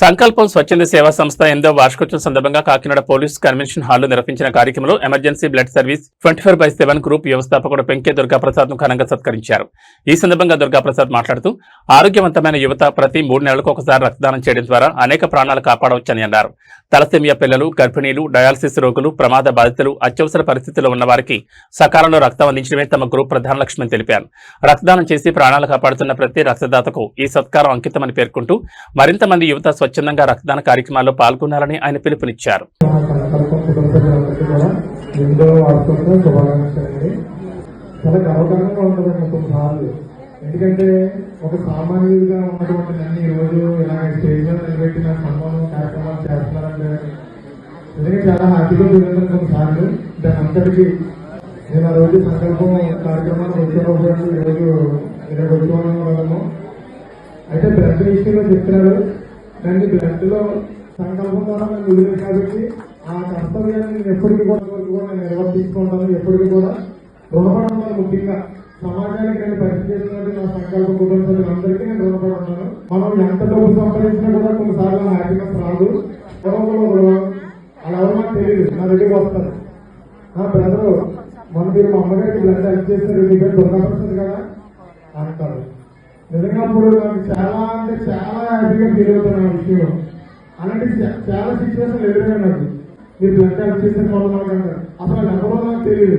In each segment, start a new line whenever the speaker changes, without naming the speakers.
సంకల్పం స్వచ్ఛంద సేవా సంస్థ 8వ వార్షికోత్సవం సందర్భంగా కాకినాడ పోలీస్ కన్వెన్షన్ హాల్లో నిర్వహించిన కార్యక్రమంలో ఎమర్జెన్సీ బ్లడ్ సర్వీస్ 24/7 గ్రూప్ వ్యవస్థాపకుడు పెంకే దుర్గాప్రసాద్ ను ఘనంగా సత్కరించారు. ఈ సందర్భంగా దుర్గాప్రసాద్ మాట్లాడుతూ ఆరోగ్యవంతమైన యువత ప్రతి 3 నెలలకు ఒకసారి రక్తదానం చేయడం ద్వారా అనేక ప్రాణాలు కాపాడవచ్చని అన్నారు. తలసేమియా పిల్లలు, గర్భిణీలు, డయాలసిస్ రోగులు, ప్రమాద బాధితులు, అత్యవసర పరిస్థితుల్లో ఉన్న వారికి సకాలంలో రక్తం అందించడమే తమ గ్రూప్ ప్రధాన లక్ష్యమని తెలిపారు. రక్తదానం చేసి ప్రాణాలు కాపాడుతున్న ప్రతి రక్తదాతకు ఈ సత్కారం అంకితమని పేర్కొంటూ మరింత మంది యువత స్వచ్ఛందంగా రక్తదాన కార్యక్రమాల్లో పాల్గొనాలని ఆయన పిలుపునిచ్చారు.
ఎందుకంటే ఒక సామాన్యుడిగా ఉన్నటువంటి నన్ను ఈ రోజు ఇలా స్టేజ్ లో నిలబెట్టిన సన్మానం కార్యక్రమాలు చేస్తున్నారంటే నిజంగా చాలా హ్యాపీగా ఫీల్ కొన్నిసార్లు. దాని అంతటికి నేను ఆ రోజు సంకల్పం కార్యక్రమాన్ని వచ్చేటప్పుడు ఈరోజు ఇలా వచ్చుకోవడము అయితే బ్లడ్ విషయంలో చెప్తున్నారు. దాన్ని బ్లడ్ లో సంకల్పం ద్వారా నన్ను వదిలేదు కాబట్టి ఆ కర్తవ్యాన్ని నేను ఎప్పటికీ కూడా నేను నిర్వర్తించుకుంటాను. ఎప్పటికీ కూడా రుణపడి ఉన్నాను. ముఖ్యంగా సమాజానికి నేను పరిస్థితి చేసినట్టు నా సంకల్ప కుటుంబ సభ్యులందరికీ నేను రుణపడి ఉన్నాను. మనం ఎంత డబ్బు సంపాదించినా కూడా కొన్నిసార్లు హ్యాపీనెస్ రాదు. అలా ఎవరు నాకు తెలియదు. నా దగ్గరికి వస్తారు, నా బ్రదరు మన మీరు మా అమ్మగారికి బ్లడ్ హెల్ప్ చేస్తారు, మీ పేరు దుర్గాప్రసాద్ కదా అంటారు. నిజంగా అప్పుడు నాకు చాలా అంటే చాలా హ్యాపీగా ఫీల్ అవుతాను ఆ విషయం. అలాంటి చాలా సిచ్యువేషన్ ఎదురైనా నాకు మీరు బ్లడ్ హెల్ప్ చేసిన వాళ్ళు నాకు అంటారు. అసలు అది ఎవరో నాకు తెలియదు.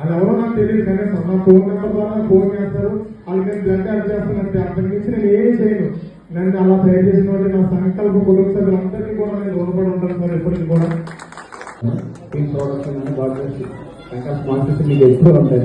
అది ఎవరో నాకు తెలియదు కానీ నా ఫోన్ నెంబర్ ద్వారా ఫోన్ చేస్తారు. వాళ్ళకి నేను బ్లడ్ హెల్ప్ చేస్తానంటే అంతకు మించి నేను ఏమీ చేయను. నన్ను అలా తయారు చేసిన వాళ్ళు నా సంకల్ప కుటుంబ సభ్యులందరికీ కూడా నేను రుణపడి ఉంటాను సార్. ఎప్పటికీ కూడా
మీకు ఎప్పుడు ఉంటాయి.